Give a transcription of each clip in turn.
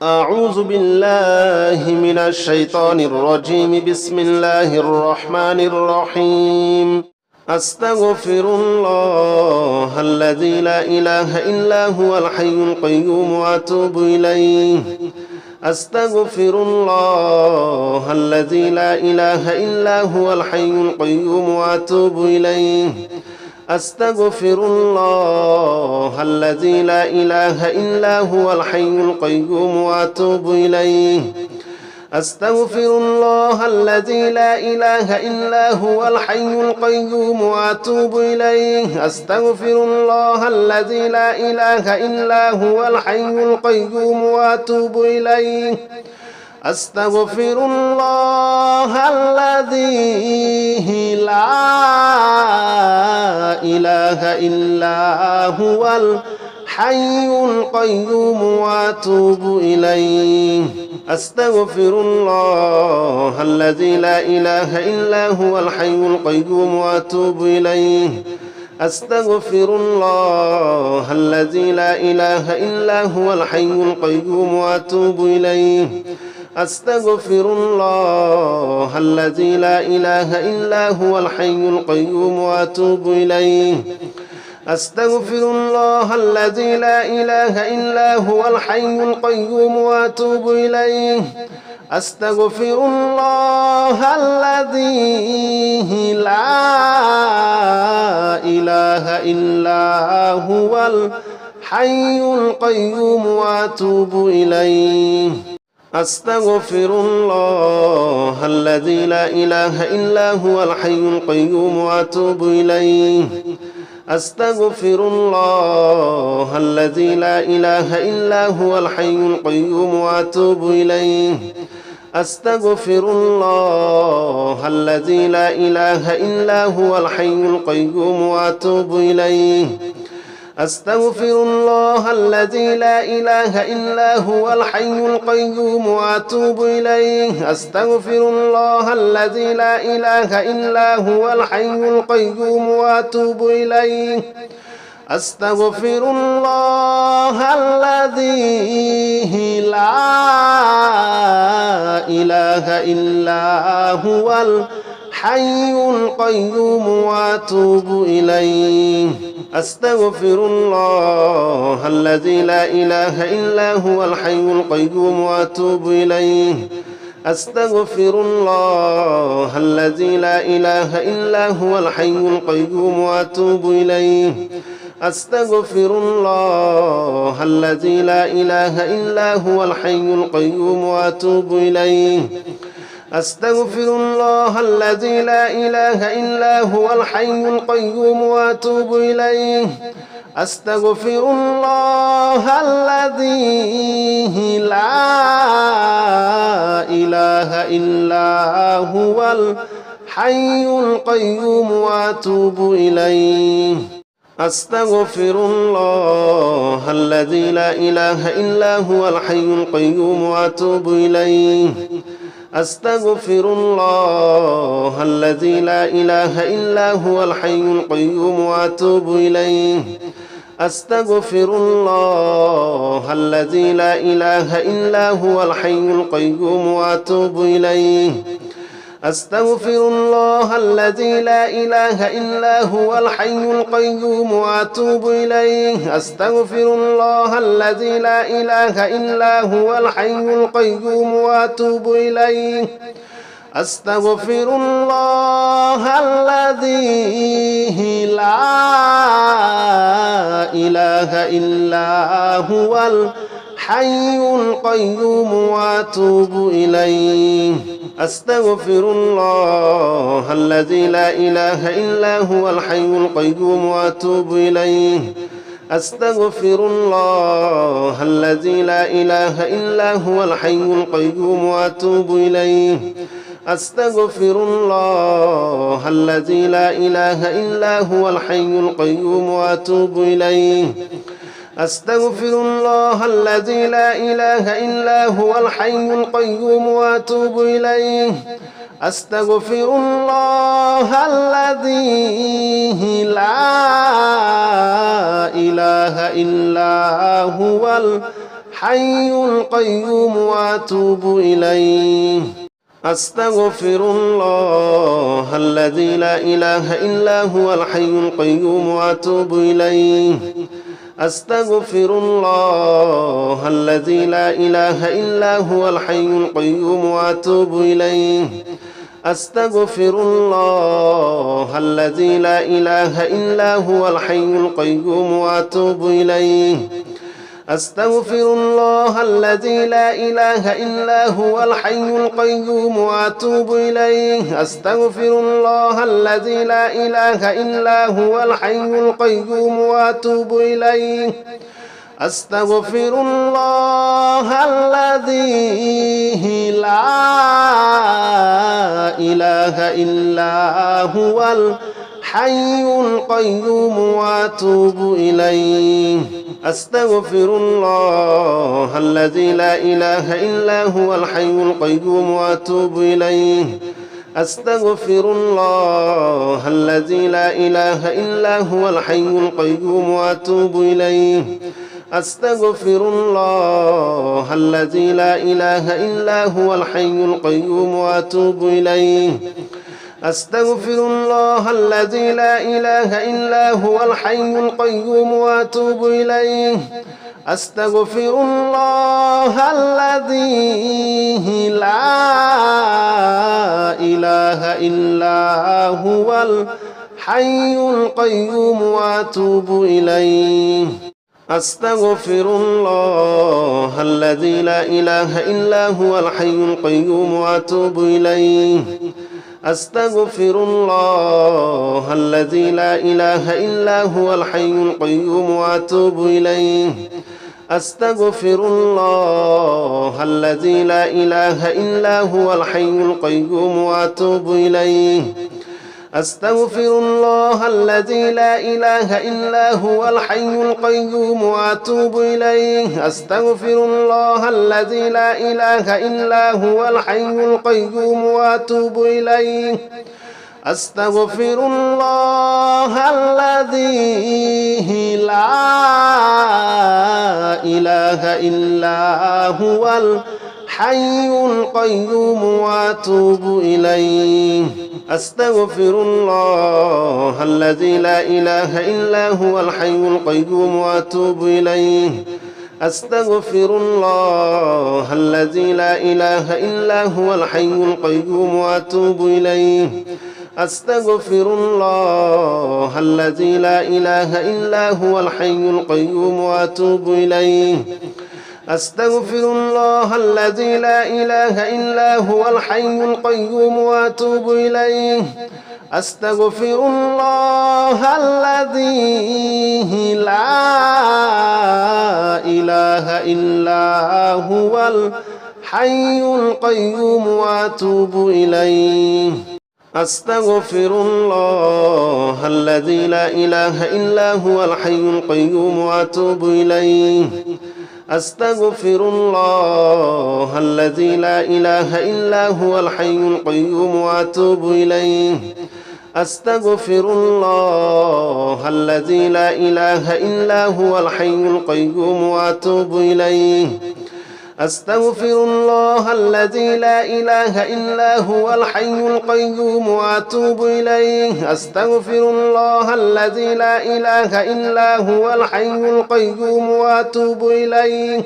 أعوذ بالله من الشيطان الرجيم. بسم الله الرحمن الرحيم. أستغفر الله الذي لا إله إلا هو الحي القيوم وأتوب إليه. أستغفر الله الذي لا إله إلا هو الحي القيوم وأتوب إليه. أستغفر الله الذي لا إله إلا هو الحي القيوم وأتوب إليه. أستغفر الله الذي لا إله إلا هو الحي القيوم وأتوب إليه. أستغفر الله الذي لا إله إلا هو الحي القيوم وأتوب إليه. أستغفر الله الذي لا إله إلا هو الحي القيوم وأتوب إليه. أستغفر الله الذي لا إله إلا هو الحي القيوم وأتوب إليه. أستغفر الله الذي لا إله إلا هو الحي القيوم وأتوب إليه. أستغفر الله الذي لا إله إلا هو الحي القيوم وأتوب إليه. أستغفر الله الذي لا إله إلا هو الحي القيوم وأتوب إليه. أستغفر الله الذي لا إله إلا هو الحي القيوم وأتوب إليه. أستغفر الله الذي لا إله إلا هو الحي القيوم وأتوب إليه. أستغفر الله الذي لا إله إلا هو الحي القيوم وأتوب إليه. أستغفر الله الذي لا إله إلا هو الحي القيوم وأتوب إليه. أستغفر الله الذي لا إله إلا هو الحي القيوم وأتوب إليه. أستغفر الله الذي لا إله إلا هو الحي القيوم وأتوب إليه. أستغفر الله الذي لا إله إلا هو الحي القيوم وأتوب إليه. أستغفر الله الذي لا إله إلا هو الحي القيوم وأتوب إليه. أستغفر الله الذي لا إله إلا هو الحي القيوم وأتوب إليه. أستغفر الله الذي لا إله إلا هو الحي القيوم وأتوب إليه. أستغفر الله الذي لا إله إلا هو الحي القيوم وأتوب إليه. أستغفر الله الذي لا إله إلا هو الحي القيوم وأتوب إليه. أستغفر الله الذي لا إله إلا هو الحي القيوم وأتوب إليه. أستغفر الله الذي لا إله إلا هو الحي القيوم وأتوب إليه. أستغفر الله الذي لا إله إلا هو الحي القيوم وأتوب إليه. أستغفر الله الذي لا إله إلا هو الحي القيوم وأتوب إليه. أستغفر الله الذي لا إله إلا هو الحي القيوم وأتوب إليه. أستغفر الله الذي لا إله إلا هو الحي القيوم وأتوب إليه. أستغفر الله الذي لا إله إلا هو الحي القيوم وأتوب إليه. أستغفر الله الذي لا إله إلا هو الحي القيوم وأتوب إليه. أستغفر الله الذي لا إله إلا هو الحي القيوم وأتوب إليه. أستغفر الله الذي لا إله إلا هو الحي القيوم وأتوب إليه. أستغفر الله الذي لا إله إلا هو الحي القيوم وأتوب إليه أستغفر الله الذي لا إله إلا هو الحي القيوم وأتوب إليه أستغفر الله الذي لا إله إلا هو الحي القيوم وأتوب إليه أستغفر الله الذي لا إله إلا هو الحي القيوم وأتوب إليه أستغفر الله الذي لا إله إلا هو الحي القيوم وأتوب إليه أستغفر الله الذي لا إله إلا هو الحي القيوم وأتوب إليه أستغفر الله الذي لا إله إلا هو الحي القيوم وأتوب إليه أستغفر الله الذي لا إله إلا هو الحي القيوم وأتوب إليه أستغفر الله الذي لا إله إلا هو الحي القيوم وأتوب إليه أستغفر الله الذي لا إله إلا هو الحي القيوم وأتوب إليه أستغفر الله الذي لا إله إلا هو الحي القيوم وأتوب إليه أستغفر الله الذي لا إله إلا هو الحي القيوم وأتوب إليه أستغفر الله الذي لا إله إلا هو الحي القيوم وأتوب إليه أستغفر الله الذي لا إله إلا هو الحي القيوم وأتوب إليه أستغفر الله الذي لا إله إلا هو الحي القيوم وأتوب إليه أستغفر الله الذي لا إله إلا هو الحي القيوم وأتوب إليه أستغفر الله الذي لا إله إلا هو الحي القيوم وأتوب إليه أستغفر الله الذي لا إله إلا هو الحي القيوم وأتوب إليه أستغفر الله الذي لا إله إلا هو الحي القيوم وأتوب إليه أستغفر الله الذي لا إله إلا هو الحي القيوم وأتوب إليه أستغفر الله الذي لا إله إلا هو الحي القيوم وأتوب إليه أستغفر الله الذي لا إله إلا هو الحي القيوم وأتوب إليه أستغفر الله الذي لا إله إلا هو الحي القيوم وأتوب إليه أستغفر الله الذي لا إله إلا هو الحي القيوم وأتوب إليه أستغفر الله الذي لا إله إلا هو الحي القيوم وأتوب إليه أستغفر الله الذي لا إله إلا هو الحي القيوم وأتوب إليه أستغفر الله الذي لا إله إلا هو الحي القيوم وأتوب إليه أستغفر الله الذي لا إله إلا هو الحي القيوم وأتوب إليه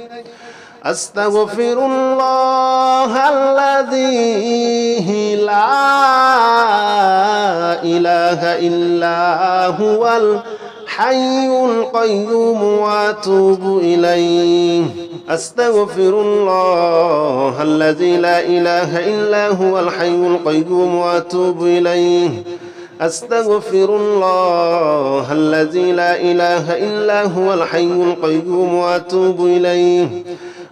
أستغفر الله الذي لا إله إلا هو الحي القيوم وأتوب إليه أستغفر الله الذي لا إله إلا هو الحي القيوم وأتوب إليه أستغفر الله الذي لا إله إلا هو الحي القيوم وأتوب إليه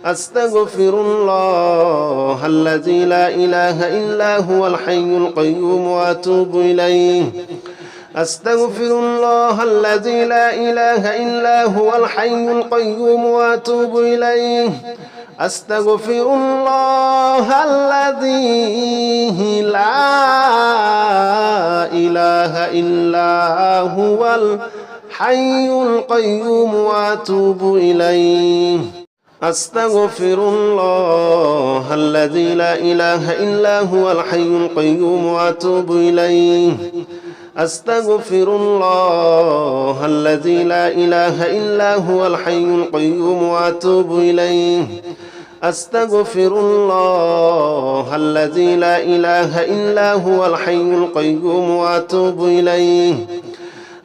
أستغفر الله الذي لا إله إلا هو الحي القيوم وأتوب إليه أستغفر الله الذي لا إله إلا هو الحي القيوم وأتوب إليه أستغفر الله الذي لا إله إلا هو الحي القيوم وأتوب إليه أستغفر الله الذي لا إله إلا هو الحي القيوم وأتوب إليه أستغفر الله الذي لا إله إلا هو الحي القيوم وأتوب إليه أستغفر الله الذي لا إله إلا هو الحي القيوم وأتوب إليه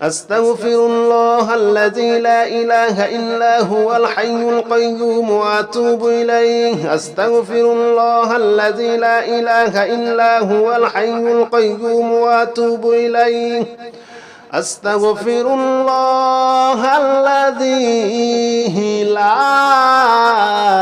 أستغفر الله الذي لا إله إلا هو الحي القيوم وأتوب إليه أستغفر الله الذي لا إله إلا هو الحي القيوم وأتوب إليه أستغفر الله الذي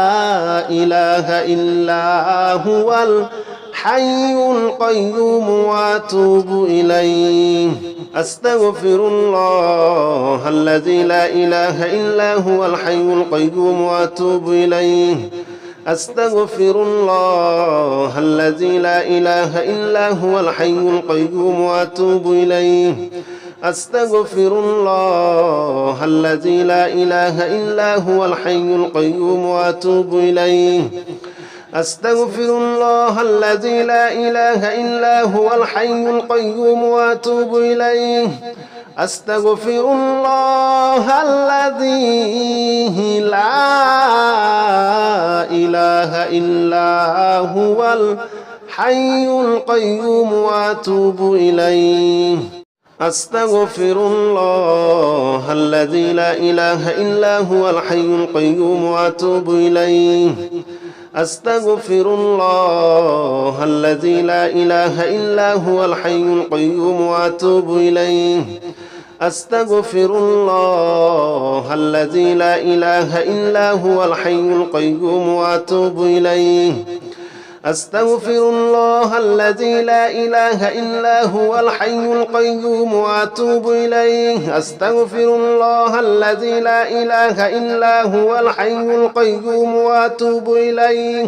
لا إله إلا هو الحي القيوم وأتوب إليه أستغفر الله الذي لا إله إلا هو الحي القيوم وأتوب إليه أستغفر الله الذي لا إله إلا هو الحي القيوم وأتوب إليه أستغفر الله الذي لا إله إلا هو الحي القيوم وأتوب إليه أستغفر الله الذي لا إله إلا هو الحي القيوم وأتوب إليه أستغفر الله الذي لا إله إلا هو الحي القيوم وأتوب إليه أستغفر الله الذي لا إله إلا هو الحي القيوم وأتوب إليه أستغفر الله الذي لا إله إلا هو الحي القيوم وأتوب إليه أستغفر الله الذي لا إله إلا هو الحي القيوم وأتوب إليه أستغفر الله الذي لا إله إلا هو الحي القيوم وأتوب إليه أستغفر الله الذي لا إله إلا هو الحي القيوم وأتوب إليه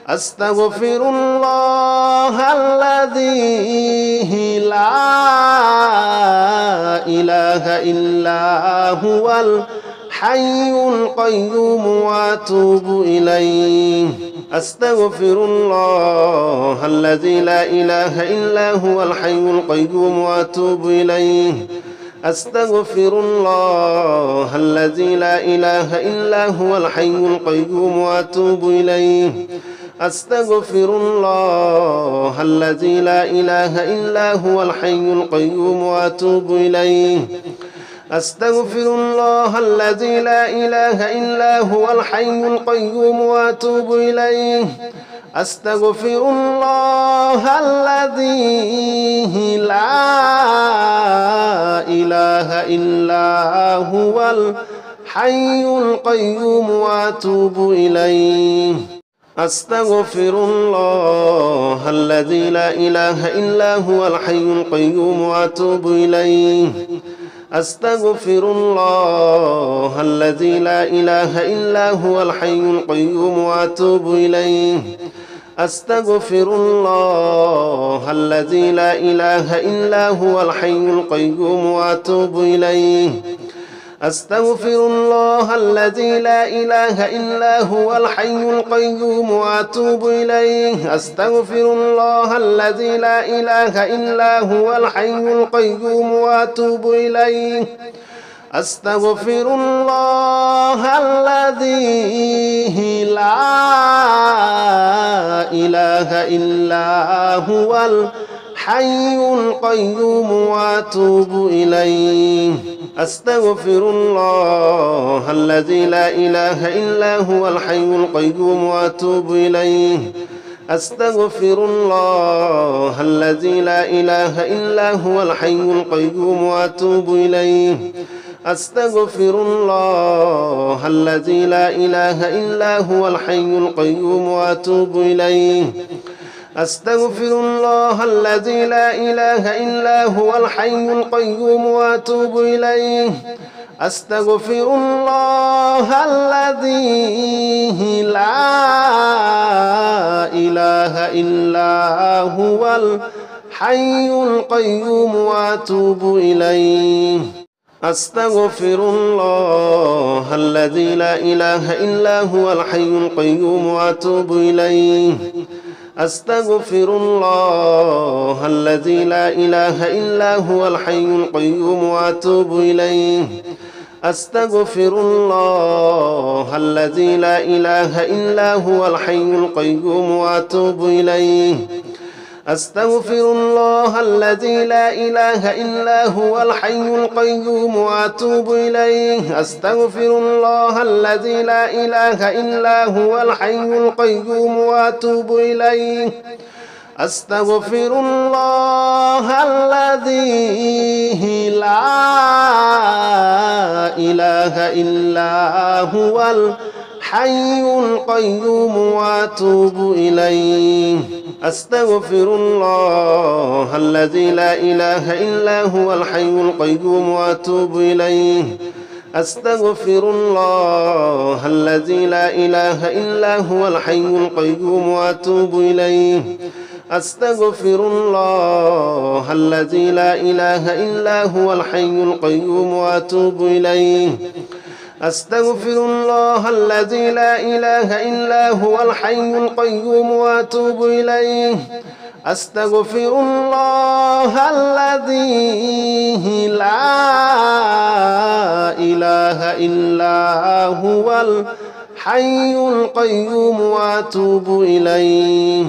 أستغفر الله الذي لا إله إلا هو الحي القيوم وأتوب إليه أستغفر الله الذي لا إله إلا هو الحي القيوم وأتوب إليه أستغفر الله الذي لا إله إلا هو الحي القيوم وأتوب إليه أستغفر الله الذي لا إله إلا هو الحي القيوم وأتوب إليه أستغفر الله الذي لا إله إلا هو الحي القيوم وأتوب إليه أستغفر الله الذي لا إله إلا هو الحي القيوم وأتوب إليه أستغفر الله الذي لا إله إلا هو الحي القيوم وأتوب إليه أستغفر الله الذي لا إله إلا هو الحي القيوم وأتوب إليه أستغفر الله الذي لا إله إلا هو الحي القيوم وأتوب إليه أستغفر الله الذي لا إله إلا هو الحي القيوم وأتوب إليه أستغفر الله الذي لا إله إلا هو الحي القيوم وأتوب إليه أستغفر الله الذي لا إله إلا هو الحي القيوم وأتوب إليه أستغفر الله الذي لا إله إلا هو الحي القيوم وأتوب إليه أستغفر الله الذي لا إله إلا هو الحي القيوم وأتوب إليه أستغفر الله الذي لا إله إلا هو الحي القيوم وأتوب إليه أستغفر الله الذي لا إله إلا هو الحي القيوم وأتوب إليه أستغفر الله الذي لا إله إلا هو الحي القيوم وأتوب إليه أستغفر الله الذي لا إله إلا هو الحي القيوم وأتوب إليه أستغفر الله الذي لا إله إلا هو الحي القيوم وأتوب إليه أستغفر الله الذي لا إله إلا هو الحي القيوم وأتوب إليه أستغفر الله الذي لا إله إلا هو الحي القيوم وأتوب إليه أستغفر الله الذي لا إله إلا هو الحي القيوم وأتوب إليه أستغفر الله الذي لا إله إلا هو الحي القيوم وأتوب إليه أستغفر الله الذي لا إله إلا هو الحي القيوم وأتوب إليه أستغفر الله الذي لا إله إلا هو الحي القيوم وأتوب إليه أستغفر الله الذي لا إله إلا هو الحي القيوم وأتوب إليه أستغفر الله الذي لا إله إلا هو الحي القيوم وأتوب إليه أستغفر الله الذي لا إله إلا هو الحي القيوم وأتوب إليه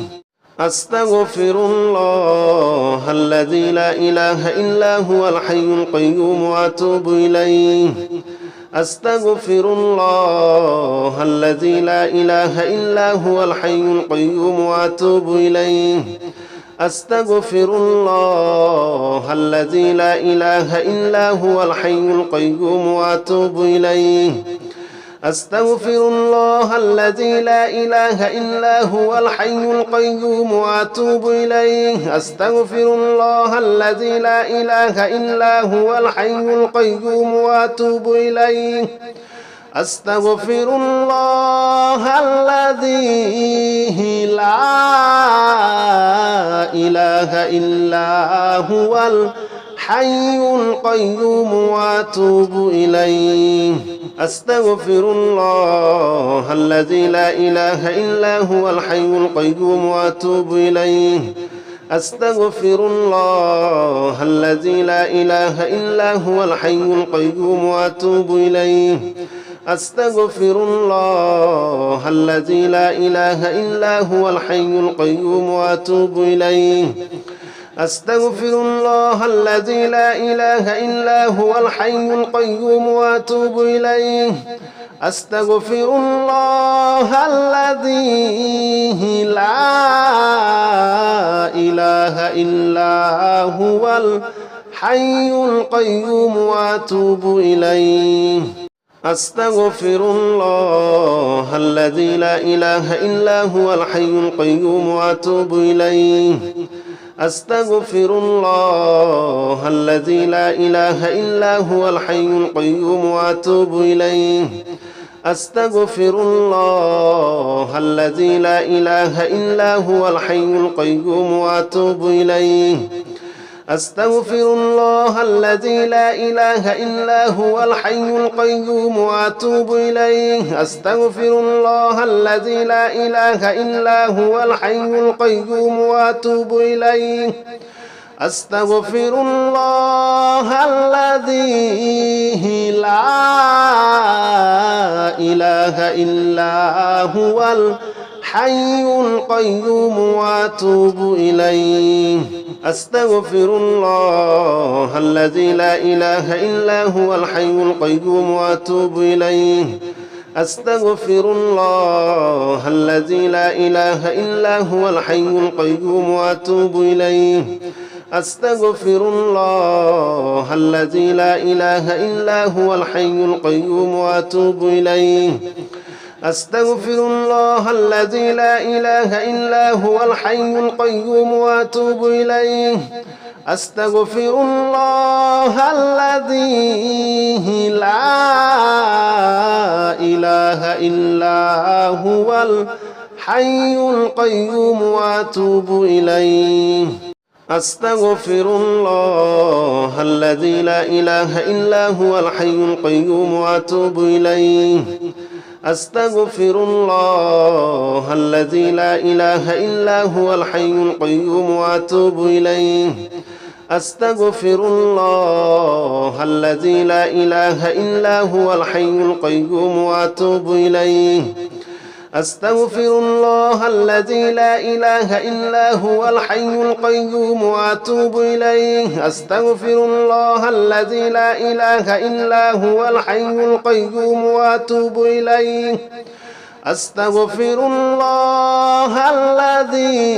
أستغفر الله الذي لا إله إلا هو الحي القيوم وأتوب إليه أستغفر الله الذي لا إله إلا هو الحي القيوم وأتوب إليه أستغفر الله الذي لا إله إلا هو الحي القيوم وأتوب إليه أستغفر الله الذي لا إله إلا هو الحي القيوم وأتوب إليه أستغفر الله الذي لا إله إلا هو الحي القيوم وأتوب إليه أستغفر الله الذي لا إله إلا هو الحي القيوم وأتوب إليه أستغفر الله الذي لا إله إلا هو الحي القيوم وأتوب إليه أستغفر الله الذي لا إله إلا هو الحي القيوم وأتوب إليه أستغفر الله الذي لا إله إلا هو الحي القيوم وأتوب إليه أستغفر الله الذي لا إله إلا هو الحي القيوم وأتوب إليه أستغفر الله الذي لا إله إلا هو الحي القيوم وأتوب إليه أستغفر الله الذي لا إله إلا هو الحي القيوم وأتوب إليه أستغفر الله الذي لا إله إلا هو الحي القيوم وأتوب إليه أستغفر الله الذي لا إله إلا هو الحي القيوم وأتوب إليه أستغفر الله الذي لا إله إلا هو الحي القيوم وأتوب إليه أستغفر الله الذي لا إله إلا هو الحي القيوم وأتوب إليه أستغفر الله الذي لا إله إلا هو الحي القيوم وأتوب إليه أستغفر الله الذي لا إله إلا هو الحي القيوم وأتوب إليه أستغفر الله الذي لا إله إلا هو الحي القيوم وأتوب إليه أستغفر الله الذي لا إله إلا هو الحي القيوم وأتوب إليه أستغفر الله الذي لا إله إلا هو الحي القيوم وأتوب إليه أستغفر الله الذي لا إله إلا هو الحي القيوم وأتوب إليه أستغفر الله الذي لا إله إلا هو الحي القيوم وأتوب إليه أستغفر الله الذي لا إله إلا هو الحي القيوم وأتوب إليه أستغفر الله الذي لا إله إلا هو الحي القيوم وأتوب إليه أستغفر الله الذي لا إله إلا هو الحي القيوم وأتوب إليه أستغفر الله الذي لا إله إلا هو الحي القيوم وأتوب إليه أستغفر الله الذي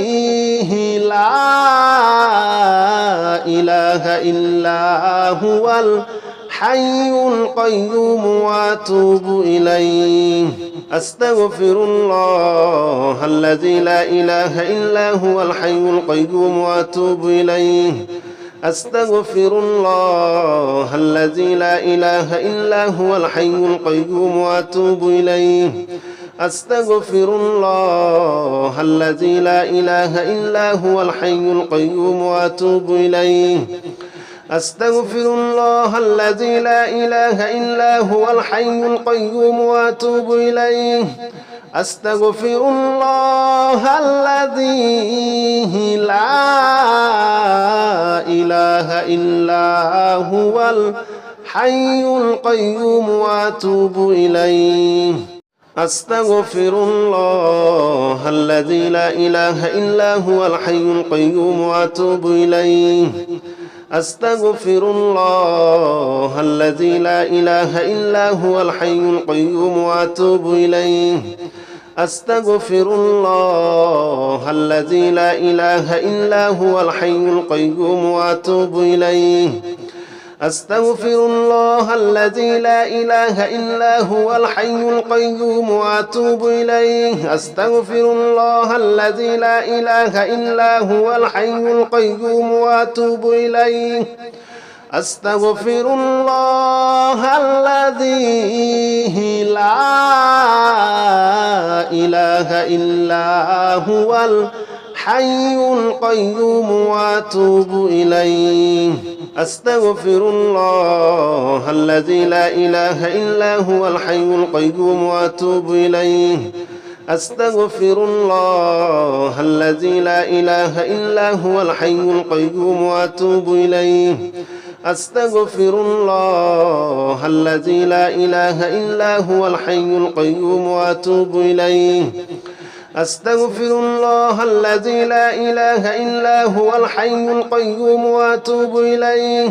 لا إله إلا هو الحي القيوم وأتوب إليه أستغفر الله الذي لا إله إلا هو الحي القيوم وأتوب إليه أستغفر الله الذي لا إله إلا هو الحي القيوم وأتوب إليه أستغفر الله الذي لا إله إلا هو الحي القيوم وأتوب إليه أستغفر الله الذي لا إله إلا هو الحي القيوم وأتوب إليه أستغفر الله الذي لا إله إلا هو الحي القيوم وأتوب إليه أستغفر الله الذي لا إله إلا هو الحي القيوم وأتوب إليه أستغفر الله الذي لا إله إلا هو الحي القيوم وأتوب إليه أستغفر الله الذي لا إله إلا هو الحي القيوم وأتوب إليه أستغفر الله الذي لا إله إلا هو الحي القيوم وأتوب إليه أستغفر الله الذي لا إله إلا هو الحي القيوم وأتوب إليه أستغفر الله الذي لا إله إلا هو الحي القيوم وأتوب إليه أستغفر الله الذي لا إله إلا هو الحي القيوم وأتوب إليه أستغفر الله الذي لا إله إلا هو الحي القيوم وأتوب إليه أستغفر الله الذي لا إله إلا هو الحي القيوم وأتوب إليه أستغفر الله الذي لا إله إلا هو الحي القيوم وأتوب إليه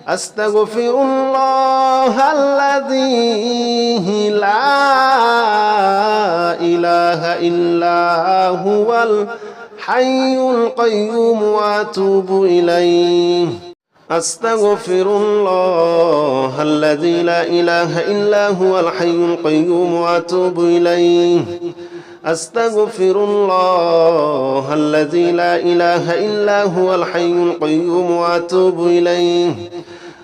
أستغفر الله الذي لا إله إلا هو الحي القيوم وأتوب إليه أستغفر الله الذي لا إله إلا هو الحي القيوم وأتوب إليه أستغفر الله الذي لا إله إلا هو الحي القيوم وأتوب إليه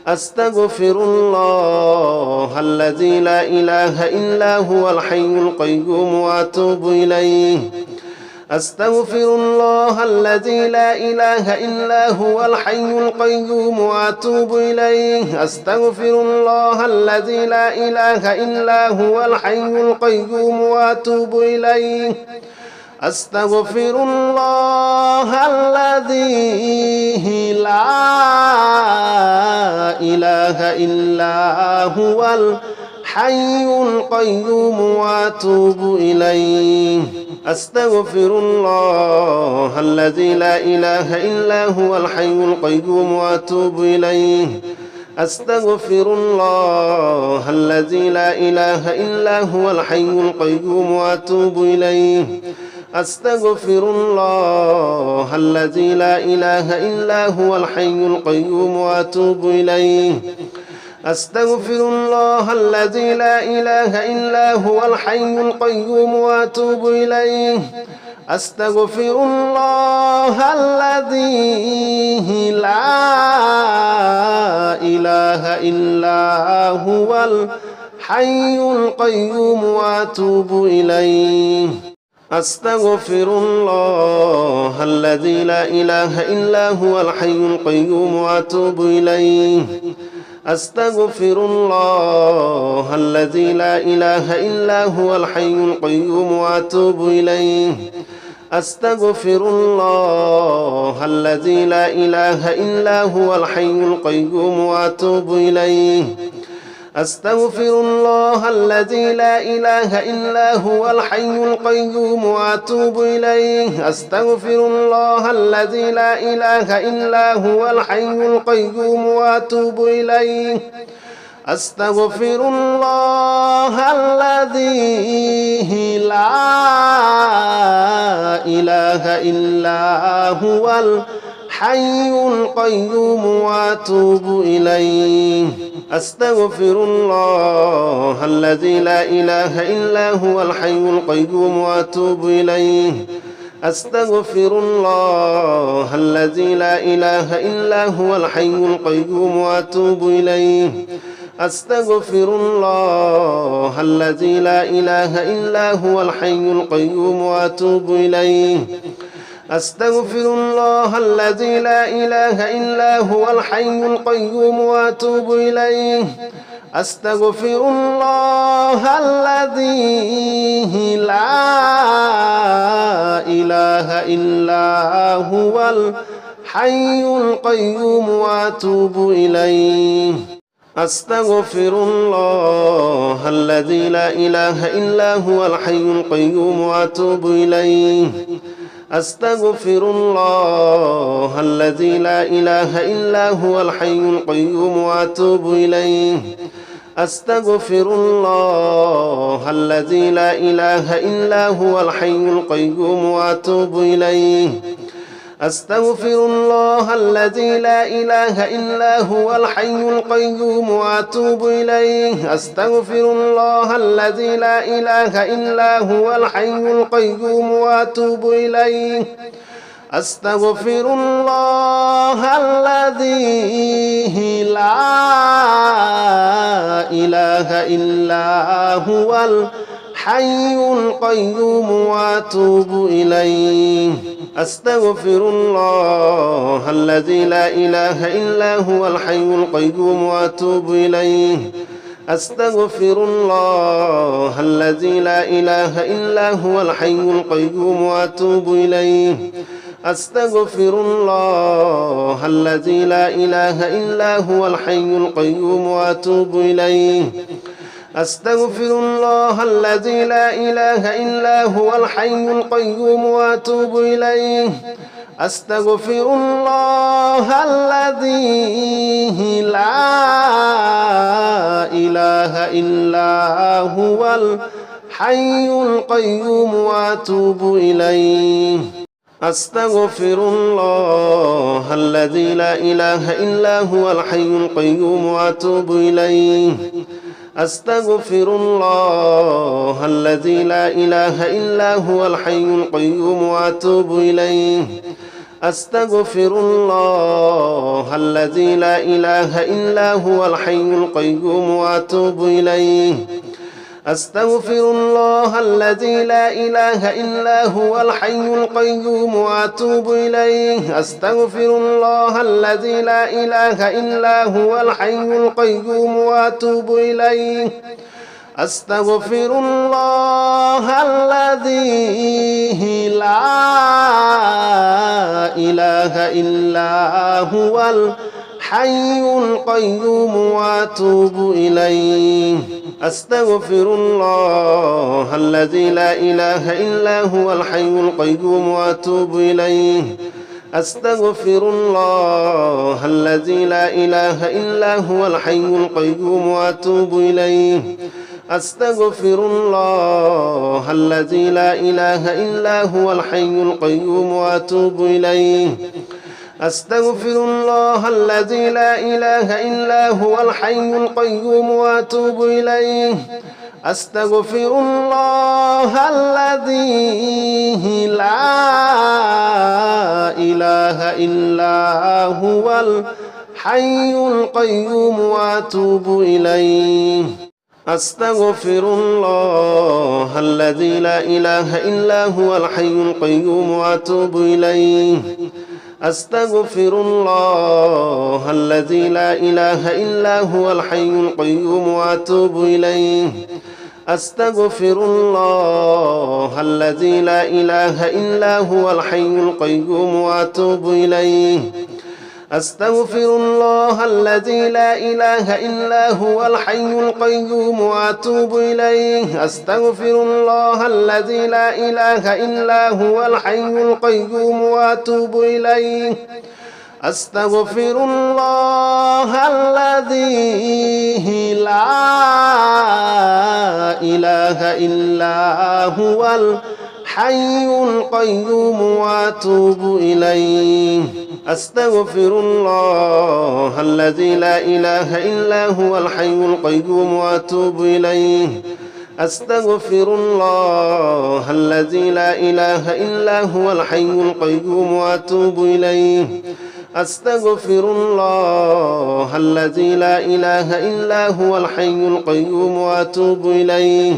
أستغفر الله الذي لا إله إلا هو الحي القيوم وأتوب إليه أستغفر الله الذي لا إله إلا هو الحي القيوم وأتوب إليه أستغفر الله الذي لا إله إلا هو الحي القيوم وأتوب إليه أستغفر الله الذي لا إله إلا هو الحي القيوم وأتوب إليه أستغفر الله الذي لا إله إلا هو الحي القيوم وأتوب إليه أستغفر الله الذي لا إله إلا هو الحي القيوم وأتوب إليه أستغفر الله الذي لا إله إلا هو الحي القيوم وأتوب إليه أستغفر الله الذي لا إله إلا هو الحي القيوم وأتوب إليه أستغفر الله الذي لا إله إلا هو الحي القيوم وأتوب إليه أستغفر الله الذي لا إله إلا هو الحي القيوم وأتوب إليه أستغفر الله الذي لا إله إلا هو الحي القيوم وأتوب إليه أستغفر الله الذي لا إله إلا هو الحي القيوم وأتوب إليه أستغفر الله الذي لا إله إلا هو الحي القيوم وأتوب إليه أستغفر الله الذي لا إله إلا هو الحي القيوم وأتوب إليه أستغفر الله الذي لا إله إلا هو الحي القيوم وأتوب إليه أستغفر الله الذي لا إله إلا هو الحي القيوم وأتوب إليه أستغفر الله الذي لا إله إلا هو الحي القيوم وأتوب إليه أستغفر الله الذي لا إله إلا هو الحي القيوم وأتوب إليه أستغفر الله الذي لا إله إلا هو الحي القيوم وأتوب إليه أستغفر الله الذي لا إله إلا هو الحي القيوم وأتوب إليه أستغفر الله الذي لا إله إلا هو الحي القيوم وأتوب إليه أستغفر الله الذي لا إله إلا هو الحي القيوم وأتوب إليه أستغفر الله الذي لا إله إلا هو الحي القيوم وأتوب إليه أستغفر الله الذي لا إله إلا هو الحي القيوم وأتوب إليه أستغفر الله الذي لا إله إلا هو الحي القيوم وأتوب إليه أستغفر الله الذي لا إله إلا هو الحي القيوم وأتوب إليه أستغفر الله الذي لا إله إلا هو الحي القيوم وأتوب إليه أستغفر الله الذي لا إله إلا هو الحي القيوم وأتوب إليه أستغفر الله الذي لا إله إلا هو الحي القيوم وأتوب إليه أستغفر الله الذي لا إله إلا هو الحي القيوم وأتوب إليه أستغفر الله الذي لا إله إلا هو الحي القيوم وأتوب إليه أستغفر الله الذي لا إله إلا هو الحي القيوم وأتوب إليه أستغفر الله الذي لا إله إلا هو الحي القيوم وأتوب إليه أستغفر الله الذي لا إله إلا هو الحي القيوم وأتوب إليه أستغفر الله الذي لا إله إلا هو الحي القيوم وأتوب إليه أستغفر الله الذي لا إله إلا هو الحي القيوم وأتوب إليه أستغفر الله الذي لا إله إلا هو الحي القيوم وأتوب إليه أستغفر الله الذي لا إله إلا هو الحي القيوم وأتوب إليه أستغفر الله الذي لا إله إلا هو الحي القيوم وأتوب إليه أستغفر الله الذي لا إله إلا هو الحي القيوم وأتوب إليه أستغفر الله الذي لا إله إلا هو الحي القيوم وأتوب إليه أستغفر الله الذي لا إله إلا هو الحي القيوم وأتوب إليه أستغفر الله الذي لا إله إلا هو الحي القيوم وأتوب إليه أستغفر الله الذي لا إله إلا هو الحي القيوم وأتوب إليه أستغفر الله الذي لا إله إلا هو الحي القيوم وأتوب إليه أستغفر الله الذي لا إله إلا هو الحي القيوم وأتوب إليه أستغفر الله الذي لا إله إلا هو الحي القيوم وأتوب إليه أستغفر الله الذي لا إله إلا هو الحي القيوم وأتوب إليه أستغفر الله الذي لا إله إلا هو الحي القيوم وأتوب إليه أستغفر الله الذي لا إله إلا هو الحي القيوم وأتوب إليه أستغفر الله الذي لا إله إلا هو الحي القيوم وأتوب إليه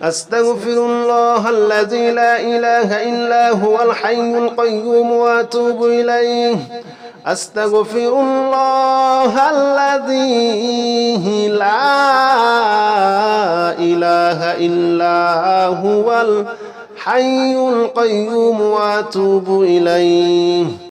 أستغفر الله الذي لا إله إلا هو الحي القيوم وأتوب إليه أستغفر الله الذي لا إله إلا هو الحي القيوم وأتوب إليه